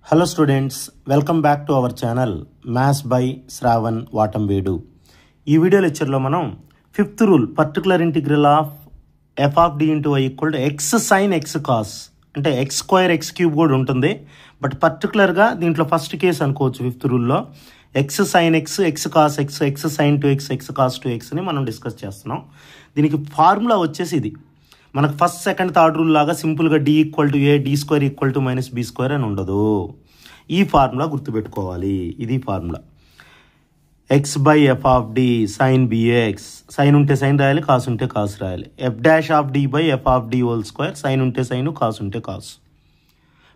Hello students, welcome back to our channel Maths by Shravan Vatambedu. ఈ video లెక్చర్లో మనం fifth rule particular integral of f of d into y equal to x sin x cos అంటే x square x cube కూడా ఉంటుంది. But పర్టికులర్గా దీంట్లో first case అనుకోవచ్చు fifth రూల్లో x sin x, x cos x, x sin 2x, x cos 2x అని మనం discuss చేస్తున్నాం. దీనికి ఫార్ములా వచ్చేసి ఇది. మనకు ఫస్ట్ సెకండ్ థర్డ్ రూల్ లాగా సింపుల్గా d equal to A, d square equal to minus b square అని ఉండదు. ఈ ఫార్ములా గుర్తుపెట్టుకోవాలి. ఇది formula x by F of d sine bx, sine ఉంటే సైన్ రాయాలి, కాస్ ఉంటే కాస్ రాయాలి. F dash of d by F of d whole square, sine ఉంటే సైన్, కాస్ ఉంటే కాస్.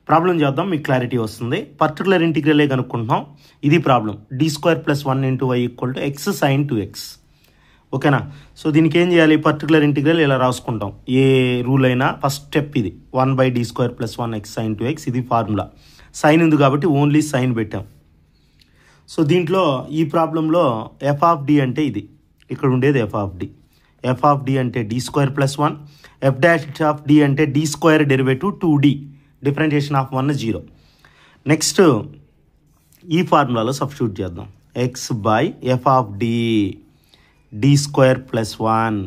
ప్రాబ్లం చేద్దాం, మీకు క్లారిటీ వస్తుంది. పర్టికులర్ ఇంటిగ్రలే కనుక్కుంటున్నాం. ఇది problem. D square plus 1 into y equal to X sine 2x. ఓకేనా? సో దీనికి ఏం చేయాలి? పర్టికులర్ ఇంటిగ్రల్ ఇలా రాసుకుంటాం. ఏ రూల్ అయినా ఫస్ట్ స్టెప్ ఇది 1 by D square plus 1 x sine 2x. ఇది ఫార్ములా. సైన్ ఉంది కాబట్టి ఓన్లీ సైన్ పెట్టాం. సో దీంట్లో ఈ ప్రాబ్లంలో ఎఫ్ ఆఫ్ డి అంటే ఇది, ఇక్కడ ఉండేది F of D. F of D అంటే D square plus 1, F dash of D అంటే D square derivative 2d, differentiation of 1 0. Next ఈ ఫార్ములాలో సబ్స్టిట్యూట్ చేద్దాం. X by F of D D square plus 1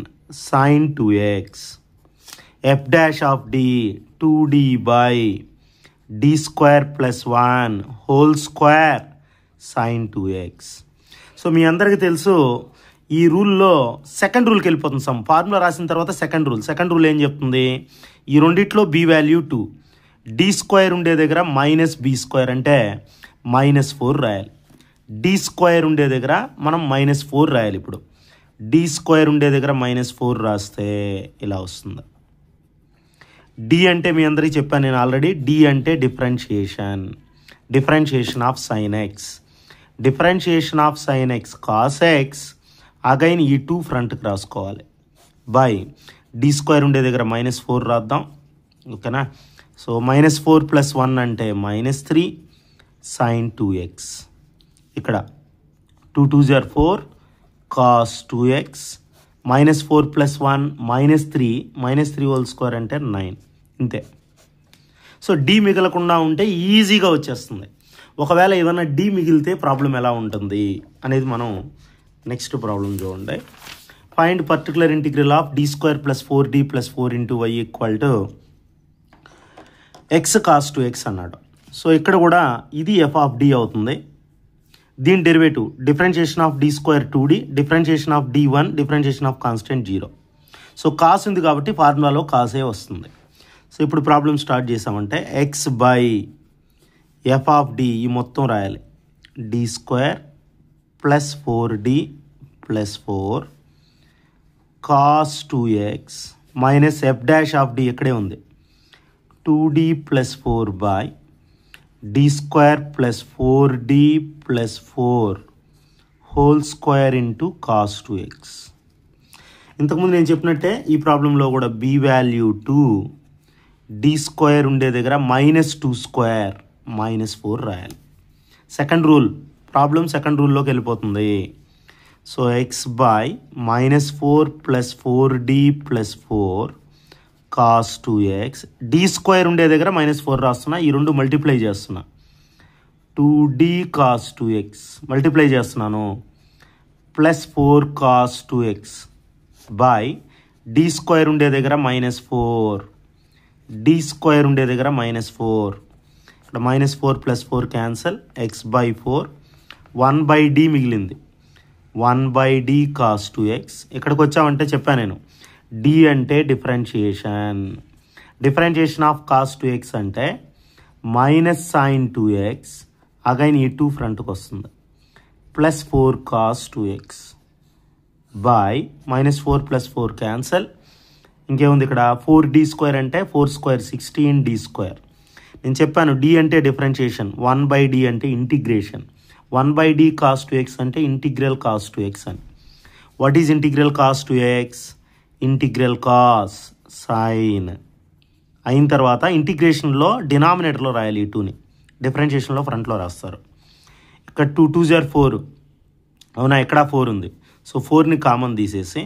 sine 2x, F dash of D 2d by D square plus 1 whole square sine 2x. So మీ అందరికీ తెలుసు ఈ రూల్లో second రూల్కి వెళ్ళిపోతుంది. Some formula రాసిన తర్వాత సెకండ్ రూల్ ఏం చెప్తుంది? ఈ రెండిట్లో బి వాల్యూ 2, డి స్క్వేర్ ఉండే దగ్గర మైనస్ బి స్క్వేర్ అంటే -4 రాయాలి. డి స్క్వేర్ ఉండే దగ్గర మనం -4 రాయాలి. ఇప్పుడు డి స్క్వేర్ ఉండే దగ్గర -4 రాస్తే ఇలా వస్తుంది. డి అంటే మీ అందరికీ చెప్పాను నేను ఆల్రెడీ. డి అంటే differentiation of sign X, differentiation of sign X cos X. Again ఈ 2 ఫ్రంట్కి రాసుకోవాలి. బై డి స్క్వేర్ ఉండే దగ్గర -4 రాద్దాం. ఓకేనా? సో -4 ప్లస్ 1 అంటే -3 సైన్ 2x. ఇక్కడ 2 2 = 4 cos 2x, -4 plus 1 -3 whole square అంటే 9. ఇంతే. సో డి మిగలకుండా ఉంటే ఈజీగా వచ్చేస్తుంది. ఒకవేళ ఏదైనా డి మిగిలితే ప్రాబ్లం ఎలా ఉంటుంది అనేది మనం నెక్స్ట్ ప్రాబ్లం చూడండి. Find particular integral of d square plus 4d plus 4 into y equal to x cos 2x అన్నాడు. సో ఇక్కడ కూడా ఇది ఎఫ్ ఆఫ్ డి అవుతుంది. దీని derivative differentiation of d square 2d, differentiation of d 1, differentiation of constant 0. So cos ఉంది కాబట్టి ఫార్ములాలో కాసే వస్తుంది. సో ఇప్పుడు ప్రాబ్లం స్టార్ట్ చేసామంటే x by F of d ఈ మొత్తం రాయాలి. D square plus 4d plus 4 cos 2x minus f dash of d ఇక్కడే ఉంది 2d plus 4 by D square plus 4d plus 4 whole square into cos 2x. ఇంతకుముందు నేను చెప్పినట్టే ఈ ప్రాబ్లంలో కూడా బి వాల్యూ 2, డి స్క్వేర్ ఉండే దగ్గర -2 స్క్వేర్ -4 రాయాలి. సెకండ్ రూల్లోకి వెళ్ళిపోతుంది. So x by -4 plus 4d plus 4 cos 2x, d square ఉండే దగ్గర -4 రాస్తున్నా, ఈ రెండు మల్టిప్లై చేస్తున్నా. 2d కాస్ 2x మల్టిప్లై చేస్తున్నాను plus 4 cos 2x by D square ఉండే దగ్గర -4, డి స్క్వేర్ ఉండే దగ్గర -4. ఇక్కడ -4 plus 4 cancel, x by 4 1 by d మిగిలింది 1 బై డి కాస్ 2x. ఇక్కడికి వచ్చామంటే చెప్పాను నేను డి అంటే డిఫరెన్షియేషన్ ఆఫ్ కాస్ 2x అంటే మైనస్ సైన్ 2x. అగైన్ ఈ 2 ఫ్రంట్కి వస్తుంది plus 4 cos 2x by -4 plus 4 cancel. ఇంకేముంది ఇక్కడ 4d స్క్వేర్ అంటే 4 స్క్వేర్ 16d స్క్వేర్. నేను చెప్పాను డి అంటే డిఫరెన్షియేషన్, 1 బై డి అంటే integration, 1 by d cos 2x అంటే ఇంటిగ్రల్ కాస్ 2x అని. What is integral cos 2x? Integral cos sine అయిన తర్వాత ఇంటిగ్రేషన్లో డినామినేటర్లో రాయాలి ఈ 2ని, డిఫరెన్షియేషన్లో ఫ్రంట్లో రాస్తారు. ఇక్కడ 2 2 = 4 అవునా? ఇక్కడ 4 ఉంది. సో 4ని కామన్ తీసేసి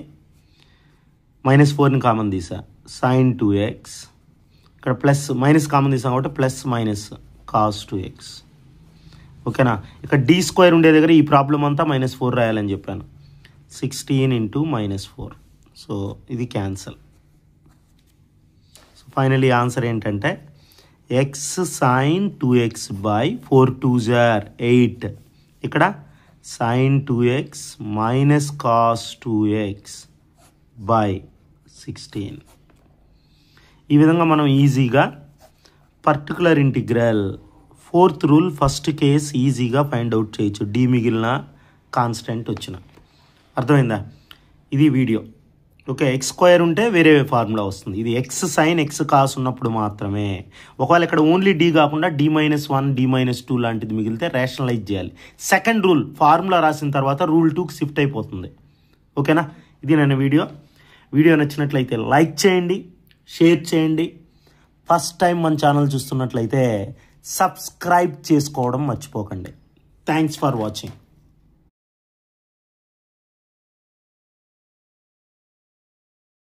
-4ని కామన్ తీసా సైన్ 2x. ఇక్కడ ప్లస్ మైనస్ కామన్ తీసాం కాబట్టి ప్లస్ మైనస్ కాస్ 2x. ఓకేనా? ఇక్కడ d స్క్వేర్ ఉండే దగ్గర ఈ ప్రాబ్లం అంతా -4 రాయాలని చెప్పాను. 16 ఇంటూ -4. సో ఇది క్యాన్సల్. సో ఫైనలీ ఆన్సర్ ఏంటంటే x sin 2x by 4 2s are 8. ఇక్కడ sin 2x minus cos 2x by 16. ఈ విధంగా మనం ఈజీగా particular integral 4th rule first case ఈజీగా ఫైండ్ అవుట్ చేయొచ్చు, డి మిగిలిన కాన్స్టెంట్ వచ్చిన. అర్థమైందా? ఇది వీడియో. ఓకే, ఎక్స్ స్క్వేర్ ఉంటే వేరే ఫార్ములా వస్తుంది. ఇది ఎక్స్ సైన్ ఎక్స్ కాస్ ఉన్నప్పుడు మాత్రమే. ఒకవేళ ఇక్కడ ఓన్లీ డి కాకుండా d-1 d-2 లాంటిది మిగిలితే రేషనలైజ్ చేయాలి. సెకండ్ రూల్ ఫార్ములా రాసిన తర్వాత రూల్ 2కి షిఫ్ట్ అయిపోతుంది. ఓకేనా? ఇది నేను వీడియో నచ్చినట్లయితే లైక్ చేయండి, షేర్ చేయండి. ఫస్ట్ టైం మన ఛానల్ చూస్తున్నట్లయితే సబ్స్క్రైబ్ చేసుకోవడం మర్చిపోకండి. Thanks for watching.